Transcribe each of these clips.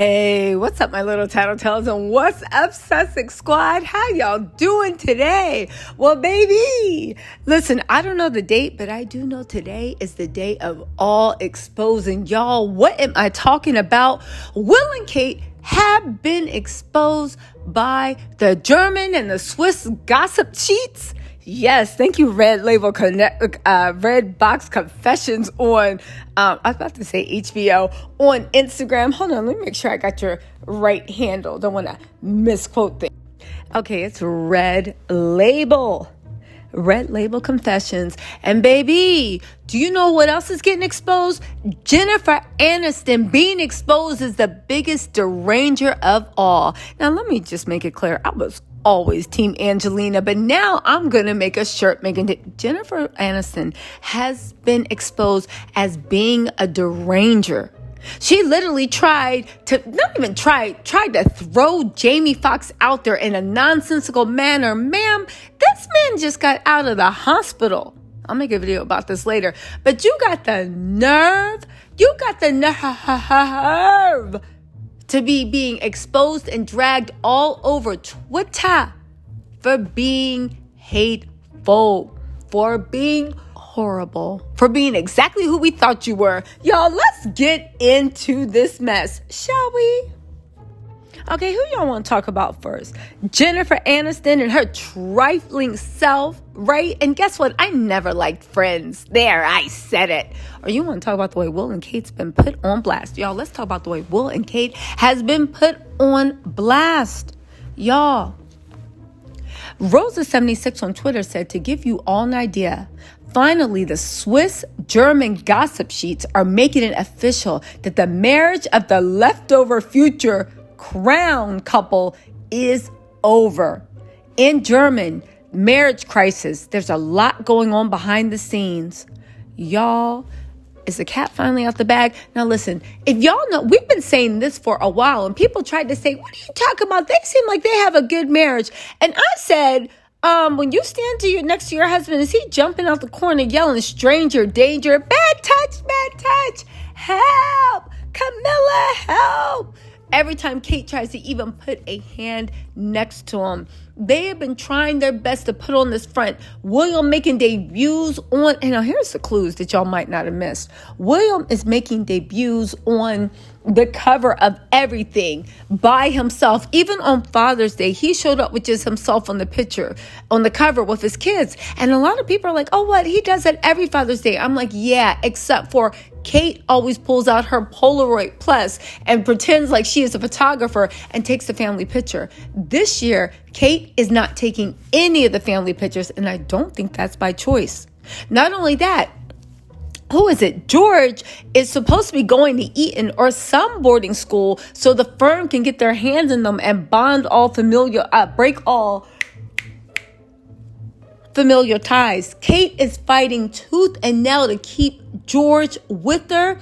Hey, what's up, my little tattletales, and what's up, Sussex Squad? How y'all doing today? Well, baby, listen, I don't know the date, but I do know today is the day of all exposing. Y'all, what am I talking about? Will and Kate have been exposed by the German and the Swiss gossip sheets. Yes, thank you, Red Box Confessions on, I was about to say HBO, on Instagram. Hold on, let me make sure I got your right handle. Don't want to misquote things. Okay, it's Red Label Confessions. And baby, do you know what else is getting exposed? Jennifer Aniston being exposed as the biggest deranger of all. Now, let me just make it clear. I was always Team Angelina, but now I'm going to make a shirt making it. Jennifer Aniston has been exposed as being a deranger. She literally tried to throw Jamie Foxx out there in a nonsensical manner. Ma'am, this man just got out of the hospital. I'll make a video about this later. But you got the nerve to be being exposed and dragged all over Twitter for being hateful, for being horrible, for being exactly who we thought you were. Y'all, let's get into this mess, shall we? Okay, who y'all want to talk about first? Jennifer Aniston and her trifling self, right? And guess what? I never liked Friends. There, I said it. Or you want to talk about the way Will and Kate's been put on blast. Y'all, let's talk about the way Will and Kate has been put on blast. Y'all, Rosa76 on Twitter said, to give you all an idea, finally, the Swiss-German gossip sheets are making it official that the marriage of the leftover future crown couple is over. In German, marriage crisis. There's a lot going on behind the scenes. Y'all, is the cat finally out the bag? Now listen, if y'all know, we've been saying this for a while, and people tried to say, what are you talking about? They seem like they have a good marriage. And I said, when you stand next to your husband, is he jumping out the corner yelling, stranger danger, bad touch, help, Camilla, help? Every time Kate tries to even put a hand next to him, they have been trying their best to put on this front. William making debuts on, and now here's the clues that y'all might not have missed. William is making debuts on the cover of everything by himself. Even on Father's Day, he showed up with just himself on the picture, on the cover with his kids. And a lot of people are like, oh, what? He does that every Father's Day. I'm like, yeah, except for Kate always pulls out her Polaroid Plus and pretends like she is a photographer and takes the family picture. This year, Kate is not taking any of the family pictures, and I don't think that's by choice. Not only that, who is it? George is supposed to be going to Eton or some boarding school so the firm can get their hands in them and break all familiar ties. Kate is fighting tooth and nail to keep George with her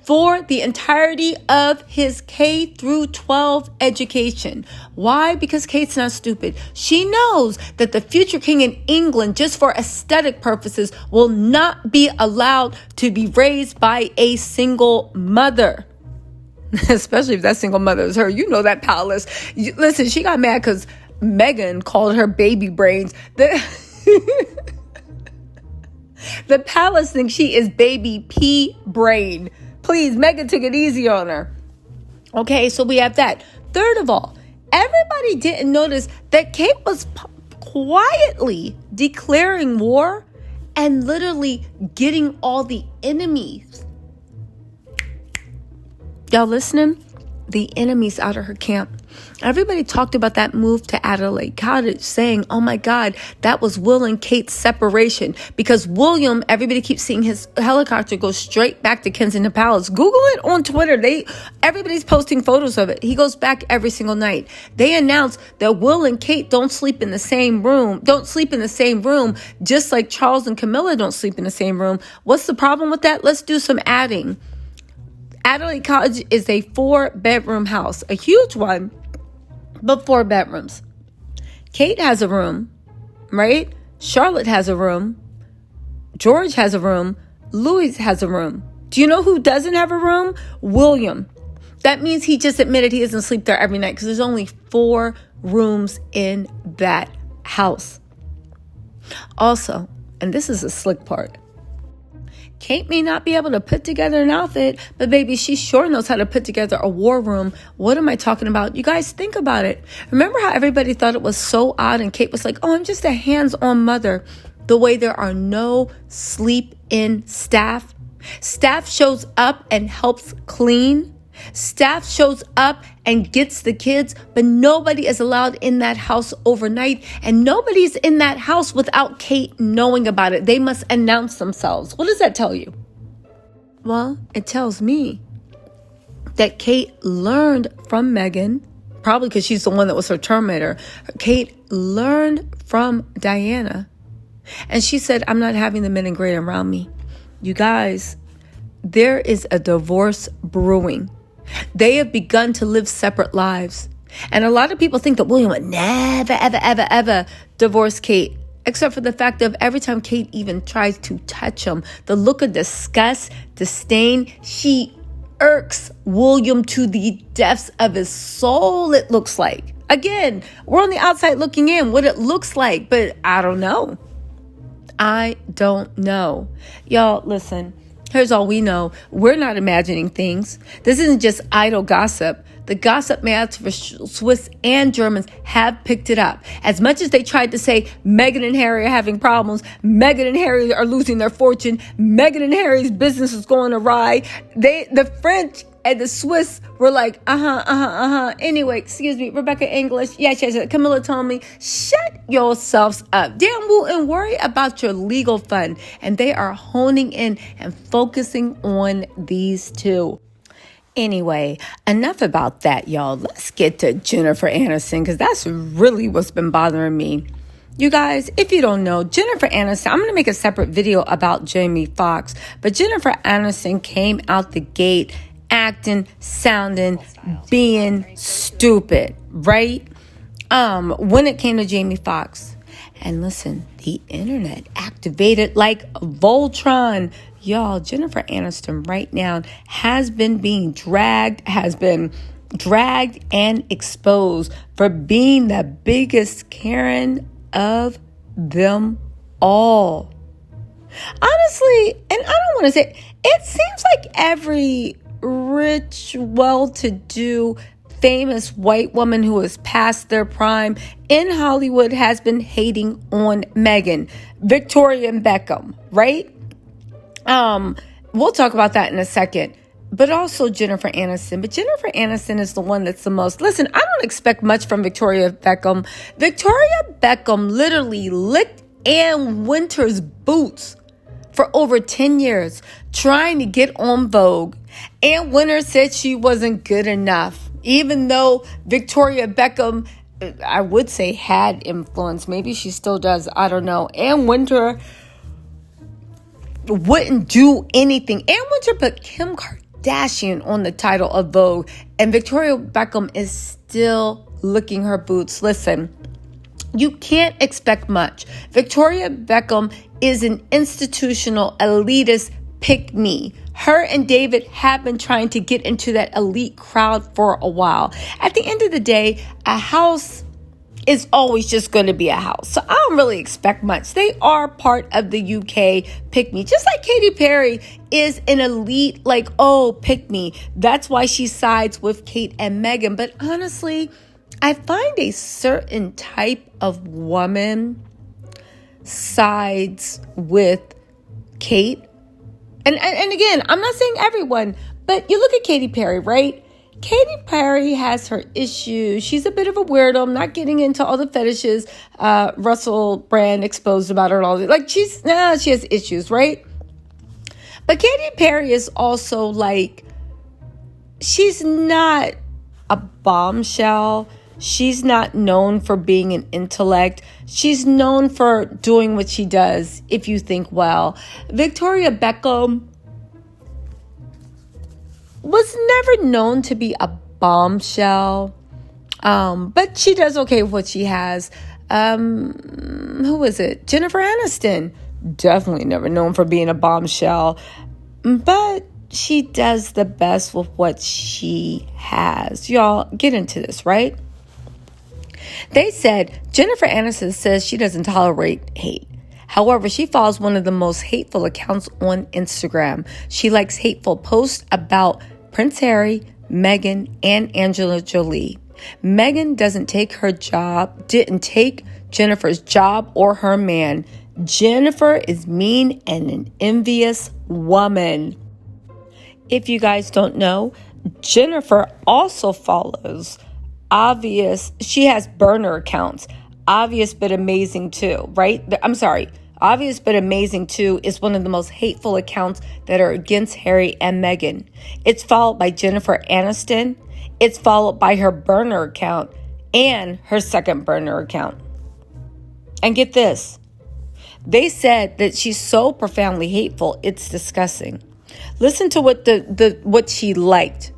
for the entirety of his K through 12 education. Why? Because Kate's not stupid. She knows that the future king in England, just for aesthetic purposes, will not be allowed to be raised by a single mother. Especially if that single mother is her. You know that palace. Listen, she got mad because Meghan called her baby brains. The palace thinks she is baby pea brain. Please, Meghan, take it easy on her. Okay, so we have that. Third of all, everybody didn't notice that Kate was quietly declaring war and literally getting all the enemies. Y'all listening? The enemies out of her camp. Everybody talked about that move to Adelaide Cottage, saying, oh my God, that was Will and Kate's separation. Because William, everybody keeps seeing his helicopter go straight back to Kensington Palace. Google it on Twitter. Everybody's posting photos of it. He goes back every single night. They announced that Will and Kate don't sleep in the same room, just like Charles and Camilla don't sleep in the same room. What's the problem with that? Let's do some adding. Adelaide Cottage is a 4-bedroom house, a huge one, but 4 bedrooms. Kate has a room, right? Charlotte has a room. George has a room. Louis has a room. Do you know who doesn't have a room? William. That means he just admitted he doesn't sleep there every night because there's only 4 rooms in that house. Also, and this is a slick part, Kate may not be able to put together an outfit, but baby, she sure knows how to put together a war room. What am I talking about? You guys think about it. Remember how everybody thought it was so odd and Kate was like, oh, I'm just a hands-on mother. The way there are no sleep-in staff. Staff shows up and helps clean. Staff shows up and gets the kids, but nobody is allowed in that house overnight, and nobody's in that house without Kate knowing about it. They must announce themselves. What does that tell you? Well, it tells me that Kate learned from Megan, probably because she's the one that was her terminator. Kate learned from Diana, and she said, I'm not having the men in gray around me. You guys, there is a divorce brewing. They have begun to live separate lives. And a lot of people think that William would never, ever, ever, ever divorce Kate, except for the fact of every time Kate even tries to touch him, the look of disgust, disdain, she irks William to the depths of his soul, it looks like. Again, we're on the outside looking in, what it looks like, but I don't know. I don't know. Y'all, listen. Here's all we know. We're not imagining things. This isn't just idle gossip. The gossip mats for Swiss and Germans have picked it up. As much as they tried to say Meghan and Harry are having problems, Meghan and Harry are losing their fortune, Meghan and Harry's business is going awry, the French and the Swiss were like, Anyway, excuse me, Rebecca English. Yes. Camilla told me, shut yourselves up. Damn, and worry about your legal fund. And they are honing in and focusing on these two. Anyway, enough about that, y'all. Let's get to Jennifer Aniston, because that's really what's been bothering me. You guys, if you don't know, Jennifer Aniston, I'm going to make a separate video about Jamie Foxx, but Jennifer Aniston came out the gate acting, sounding, being stupid, right? When it came to Jamie Foxx. And listen, the internet activated like Voltron. Y'all, Jennifer Aniston right now has been dragged and exposed for being the biggest Karen of them all. Honestly, and I don't want to say, it seems like every rich, well-to-do, famous white woman who is past their prime in Hollywood has been hating on Meghan, Victoria and Beckham, right? We'll talk about that in a second. But also Jennifer Aniston. But Jennifer Aniston is the one that's the most. Listen, I don't expect much from Victoria Beckham. Victoria Beckham literally licked Ann Wintour's boots for over 10 years trying to get on Vogue. Ann Wintour said she wasn't good enough. Even though Victoria Beckham, I would say, had influence. Maybe she still does. I don't know. Ann Wintour wouldn't do anything. Ann Wintour put Kim Kardashian on the title of Vogue. And Victoria Beckham is still licking her boots. Listen, you can't expect much. Victoria Beckham is an institutional elitist pick-me. Her and David have been trying to get into that elite crowd for a while. At the end of the day, a house is always just going to be a house. So I don't really expect much. They are part of the UK pick-me. Just like Katy Perry is an elite, pick-me. That's why she sides with Kate and Meghan. But honestly, I find a certain type of woman sides with Kate. And again, I'm not saying everyone, but you look at Katy Perry, right? Katy Perry has her issues. She's a bit of a weirdo. I'm not getting into all the fetishes Russell Brand exposed about her and all that. She has issues, right? But Katy Perry is also she's not a bombshell. She's not known for being an intellect. She's known for doing what she does, if you think well. Victoria Beckham was never known to be a bombshell, but she does okay with what she has. Who is it? Jennifer Aniston. Definitely never known for being a bombshell. But she does the best with what she has. Y'all, get into this, right? They said Jennifer Aniston says she doesn't tolerate hate. However, she follows one of the most hateful accounts on Instagram. She likes hateful posts about Prince Harry, Meghan, and Angelina Jolie. Meghan didn't take Jennifer's job or her man. Jennifer is mean and an envious woman. If you guys don't know, Jennifer also follows she has burner accounts. Obvious but Amazing Too, right? Obvious but Amazing Too is one of the most hateful accounts that are against Harry and Meghan. It's followed by Jennifer Aniston. It's followed by her burner account and her second burner account. And get this. They said that she's so profoundly hateful, it's disgusting. Listen to what she liked.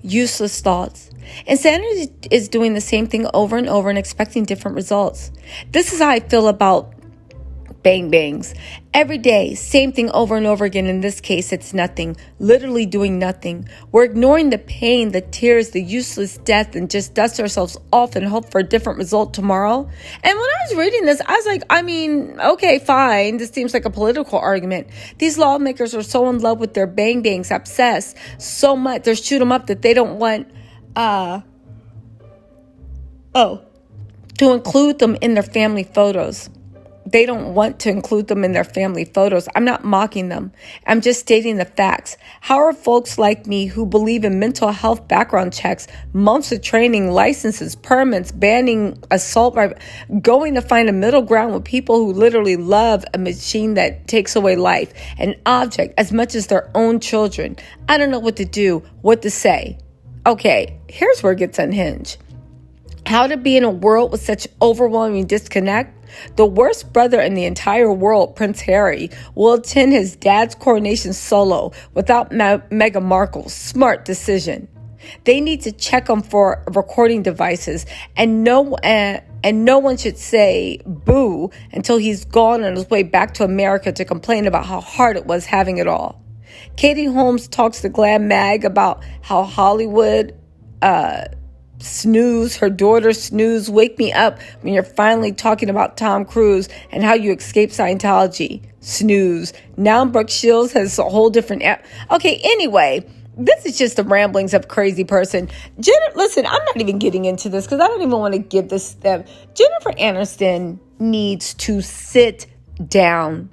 Useless thoughts. Insanity is doing the same thing over and over and expecting different results. This is how I feel about bang bangs. Every day, same thing over and over again. In this case, it's nothing. Literally doing nothing. We're ignoring the pain, the tears, the useless death, and just dust ourselves off and hope for a different result tomorrow. And when I was reading this, I was like, okay, fine. This seems like a political argument. These lawmakers are so in love with their bang bangs, obsessed so much. They're shoot 'em up that they don't want to include them in their family photos. They don't want to include them in their family photos. I'm not mocking them. I'm just stating the facts. How are folks like me who believe in mental health background checks, months of training, licenses, permits, banning assault, going to find a middle ground with people who literally love a machine that takes away life, an object as much as their own children? I don't know what to do, what to say. Okay, here's where it gets unhinged. How to be in a world with such overwhelming disconnect? The worst brother in the entire world, Prince Harry, will attend his dad's coronation solo without Meghan Markle's smart decision. They need to check him for recording devices, and no one should say boo until he's gone on his way back to America to complain about how hard it was having it all. Katie Holmes talks to Glam Mag about how Hollywood snooze, her daughter snooze, wake me up when you're finally talking about Tom Cruise and how you escaped Scientology. Snooze. Now Brooke Shields has a whole different Okay, anyway, this is just the ramblings of a crazy person. Listen, I'm not even getting into this because I don't even want to give this step. Jennifer Aniston needs to sit down.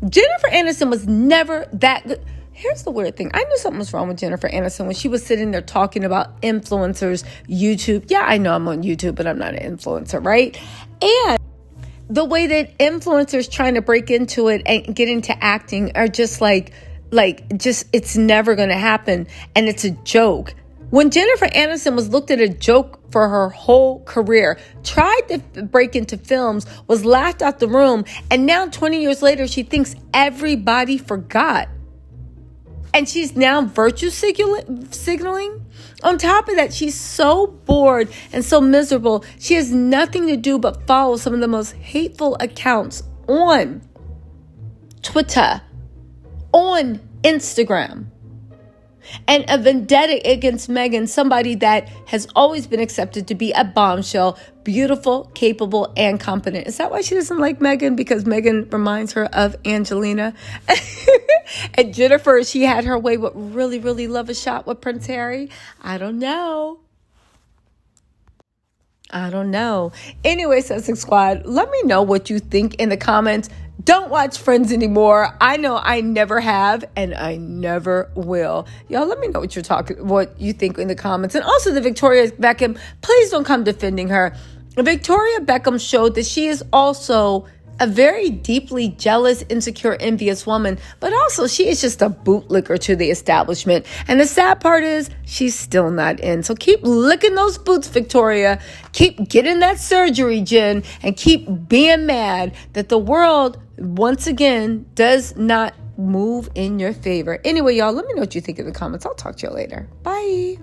Jennifer Aniston was never that good. Here's the weird thing. I knew something was wrong with Jennifer Aniston when she was sitting there talking about influencers, YouTube. Yeah, I know I'm on YouTube, but I'm not an influencer, right? And the way that influencers trying to break into it and get into acting are just it's never going to happen. And it's a joke. When Jennifer Aniston was looked at a joke for her whole career, tried to break into films, was laughed out the room, and now 20 years later, she thinks everybody forgot. And she's now virtue signaling. On top of that, she's so bored and so miserable. She has nothing to do but follow some of the most hateful accounts on Twitter, on Instagram. And a vendetta against Meghan, somebody that has always been accepted to be a bombshell, beautiful, capable, and competent. Is that why she doesn't like Meghan? Because Meghan reminds her of Angelina. And Jennifer, she had her way, would really, really love a shot with Prince Harry. I don't know. Anyway, Sussex Squad, let me know what you think in the comments. Don't watch Friends anymore. I know I never have, and I never will. Y'all, let me know what you think in the comments. And also the Victoria Beckham, please don't come defending her. Victoria Beckham showed that she is also a very deeply jealous, insecure, envious woman, but also she is just a bootlicker to the establishment. And the sad part is she's still not in. So keep licking those boots, Victoria. Keep getting that surgery, Jen, and keep being mad that the world, once again, does not move in your favor. Anyway, y'all, let me know what you think in the comments. I'll talk to you later. Bye.